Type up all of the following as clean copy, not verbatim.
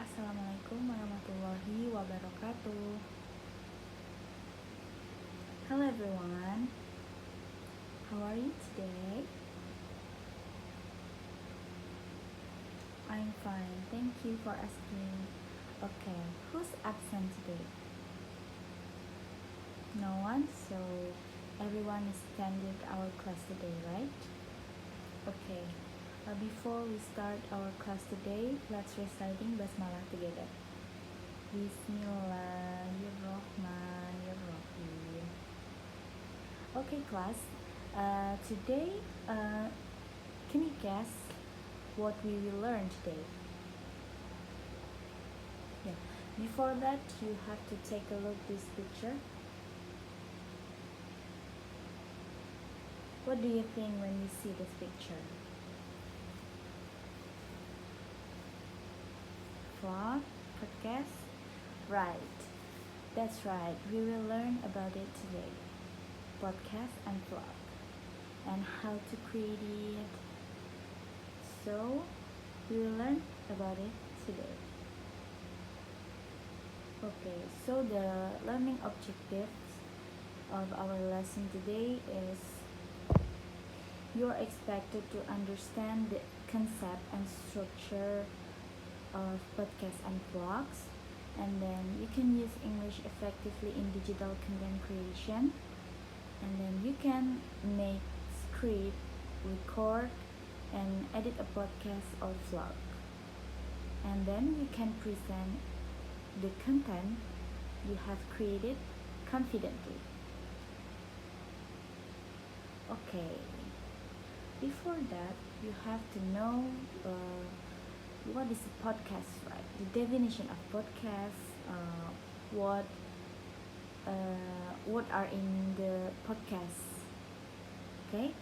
Assalamualaikum warahmatullahi wabarakatuh. Hello everyone, how are you today? I'm fine, thank you for asking. Okay, who's absent today? No one, so everyone is attending our class today, right? Okay, before we start our class today, let's reciting Basmalah together. Bismillahirrohmanirrohim. Okay, class. Today, can you guess what we will learn today? Yeah. Before that, you have to take a look this picture. What do you think when you see this picture? Vlog, podcast? Right. That's right. We will learn about it today. Podcast and vlog, and how to create it. So, we will learn about it today. Okay, so the learning objectives of our lesson today is you are expected to understand the concept and structure of podcasts and vlogs, and then you can use English effectively in digital content creation, and then you can make script, record, and edit a podcast or vlog, and then you can present the content you have created confidently. Okay, before that, you have to know what is a podcast, right? The definition of podcast, what are in the podcast. Okay,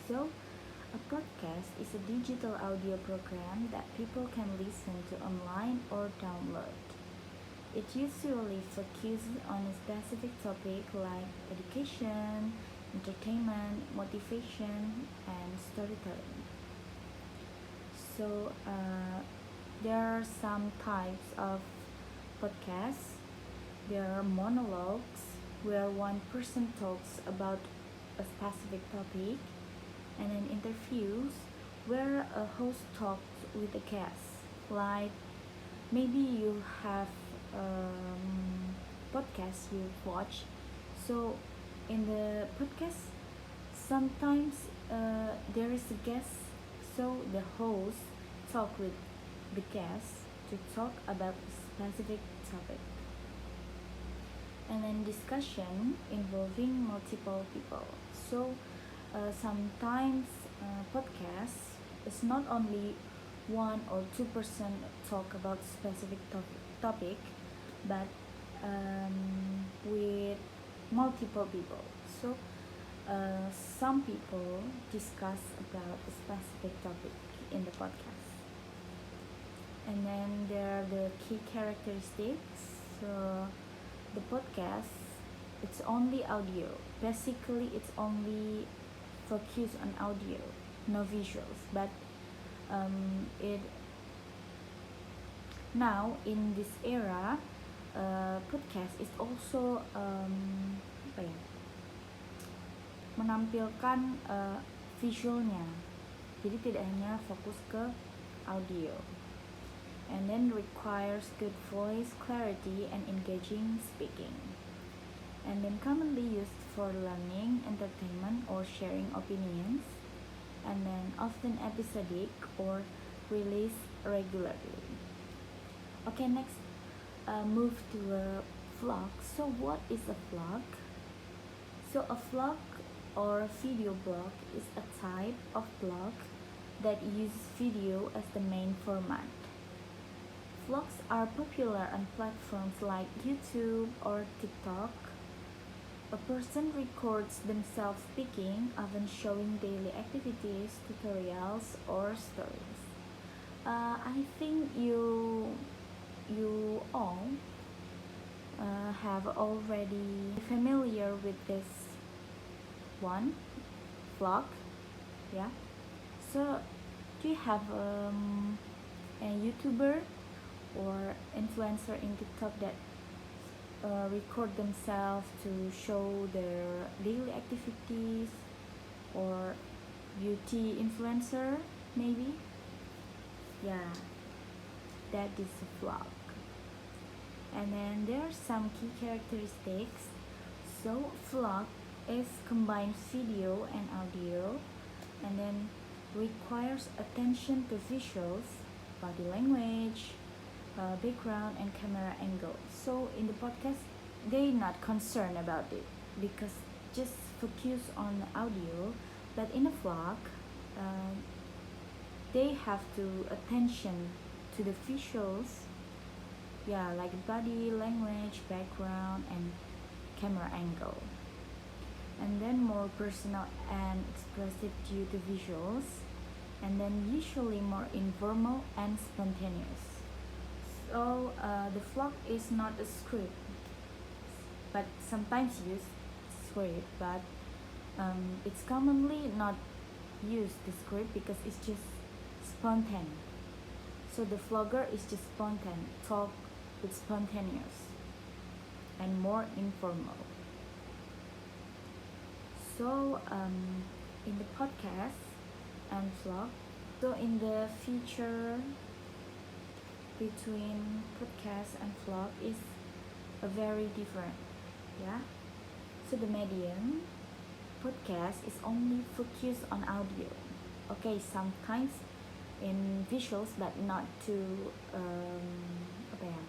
so a podcast is a digital audio program that people can listen to online or download. It usually focuses on a specific topic like education, entertainment, motivation, and storytelling. So there are some types of podcasts. There are monologues where one person talks about a specific topic, and then interviews where a host talks with a guest. Like maybe you have podcast you watch. So in the podcast, sometimes there is a guest, so the host talk with the guest to talk about a specific topic, and then discussion involving multiple people. So sometimes podcasts is not only one or two person talk about specific topic, but with multiple people. So some people discuss about a specific topic in the podcast, and then there are the key characteristics. So the podcast, it's only audio. Basically, it's only focused on audio, no visuals. But it now in this era, podcast is also apa ya, menampilkan visualnya. Jadi tidak hanya fokus ke audio. And then requires good voice clarity and engaging speaking. And then commonly used for learning, entertainment, or sharing opinions. And then often episodic or released regularly. Okay, next move to a vlog. So what is a vlog? So a vlog or video blog is a type of blog that uses video as the main format. Vlogs are popular on platforms like YouTube or TikTok. A person records themselves speaking, often showing daily activities, tutorials, or stories. I think you all have already familiar with this one vlog, yeah. So do you have a YouTuber or influencer in TikTok that record themselves to show their daily activities, or beauty influencer maybe. Yeah, that is a vlog. And then there are some key characteristics. So vlog is combines video and audio, and then requires attention to visuals, body language, background, and camera angle. So in the podcast, they not concerned about it because just focus on audio. But in a vlog, uh, they have to attention to the visuals, yeah, like body language, background, and camera angle. And then more personal and expressive due to visuals, and then usually more informal and spontaneous. So the vlog is not a script, but sometimes use script, but it's commonly not used the script because it's just spontaneous. So the vlogger is just spontaneous, talk with spontaneous and more informal. So in the podcast and vlog, so in the feature between podcast and vlog is a very different, yeah. So the medium podcast is only focused on audio. Okay, sometimes in visuals, but not to apa ya,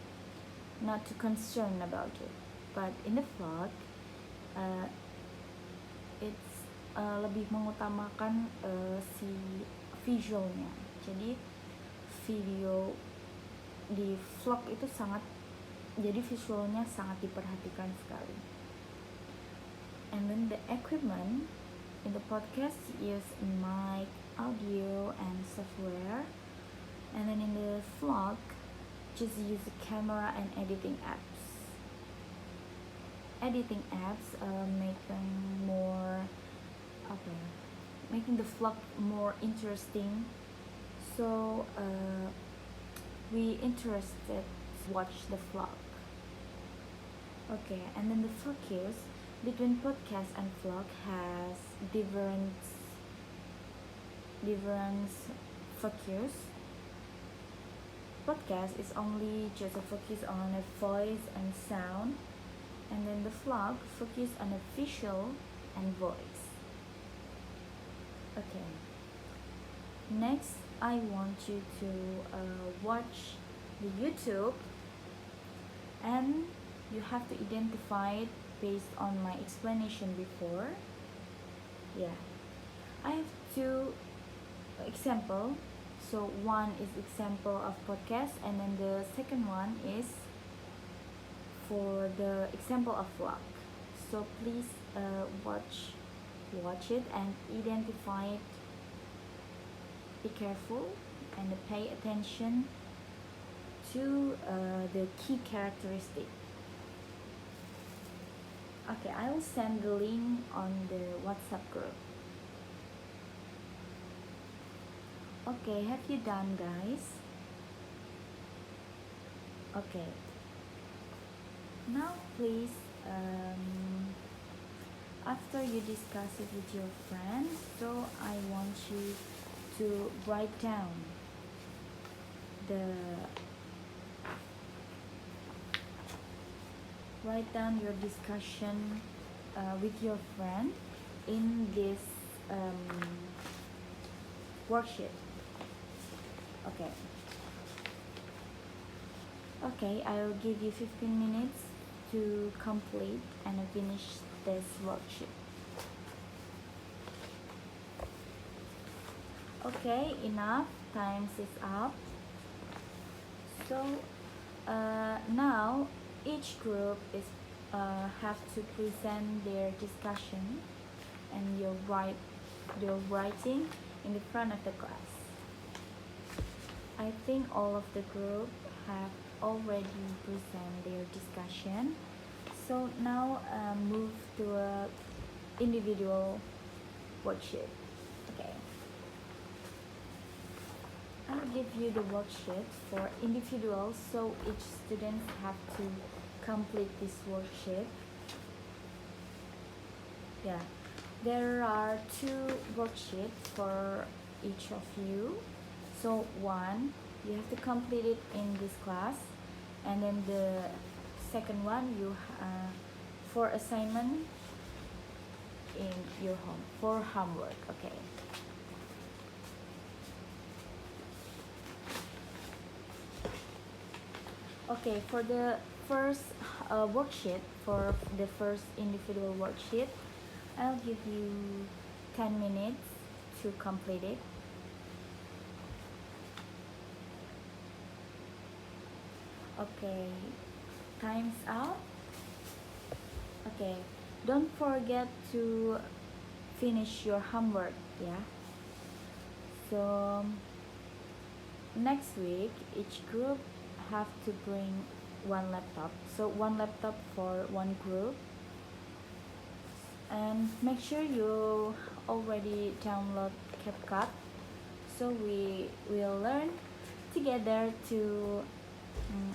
not to concern about it. But in the vlog, it's lebih mengutamakan si visualnya. Jadi video di vlog itu sangat, jadi visualnya sangat diperhatikan sekali. And then the equipment in the podcast use mic, audio, and software. And then in the vlog, just use the camera and editing apps. Editing apps making the vlog more interesting. So we interested watch the vlog. Okay, and then the focus between podcast and vlog has different focus. Podcast is only just a focus on a voice and sound, and then the vlog focus on a visual and voice. Okay, next I want you to watch the YouTube, and you have to identify it based on my explanation before. Yeah, I have two example. So one is example of podcast, and then the second one is for the example of vlog. So please watch it and identify it. Be careful and pay attention to the key characteristic. Okay, I will send the link on the WhatsApp group. Okay, have you done, guys? Okay. Now please, after you discuss it with your friends, so I want you to write down your discussion with your friend in this worksheet. Okay, I will give you 15 minutes to complete and finish this worksheet. Okay, enough. Time is up. So now each group is have to present their discussion, and you're writing in the front of the class. I think all of the group have already present their discussion. So now move to a individual worksheet. Okay. I'll give you the worksheet for individuals, so each student have to complete this worksheet. Yeah, there are two worksheets for each of you. So one, you have to complete it in this class, and then the second one you for assignment in your home for homework. Okay. Okay, for the first worksheet, for the first individual worksheet, I'll give you 10 minutes to complete it. Okay, time's out. Okay, don't forget to finish your homework, yeah? So, next week, each group have to bring one laptop. So, one laptop for one group. And make sure you already download CapCut, so we will learn together to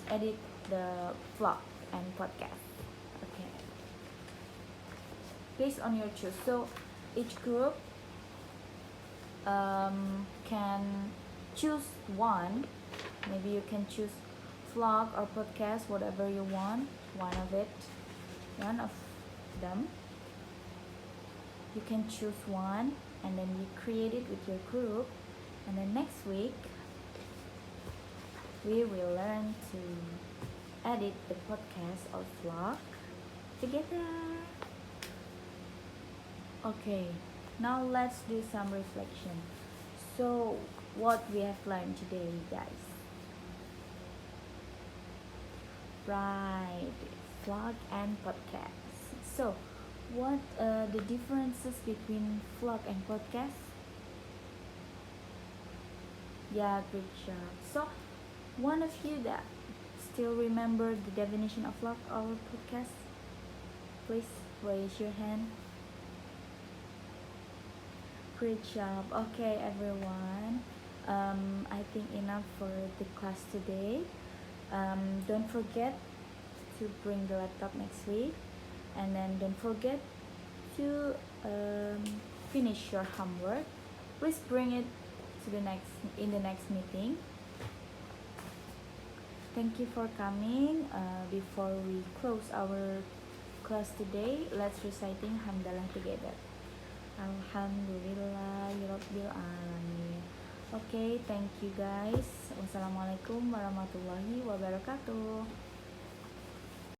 edit the vlog and podcast. Okay, based on your choice. So each group can choose one. Maybe you can choose vlog or podcast, whatever you want. One of them. You can choose one, and then you create it with your group, and then next week we will learn to edit the podcast or vlog together. Okay, now let's do some reflection. So what we have learned today, guys? Right, vlog and podcast. So what the differences between vlog and podcast? Yeah, good job. So one of you that still remember the definition of vlog or podcast, please raise your hand. Great job. Okay, everyone, I think enough for the class today. Don't forget to bring the laptop next week, and then don't forget to finish your homework. Please bring it to the next meeting. Thank you for coming. Before we close our class today, let's reciting hamdalah together. Alhamdulillahirabbil alamin. Okay, thank you guys. Wassalamualaikum warahmatullahi wabarakatuh.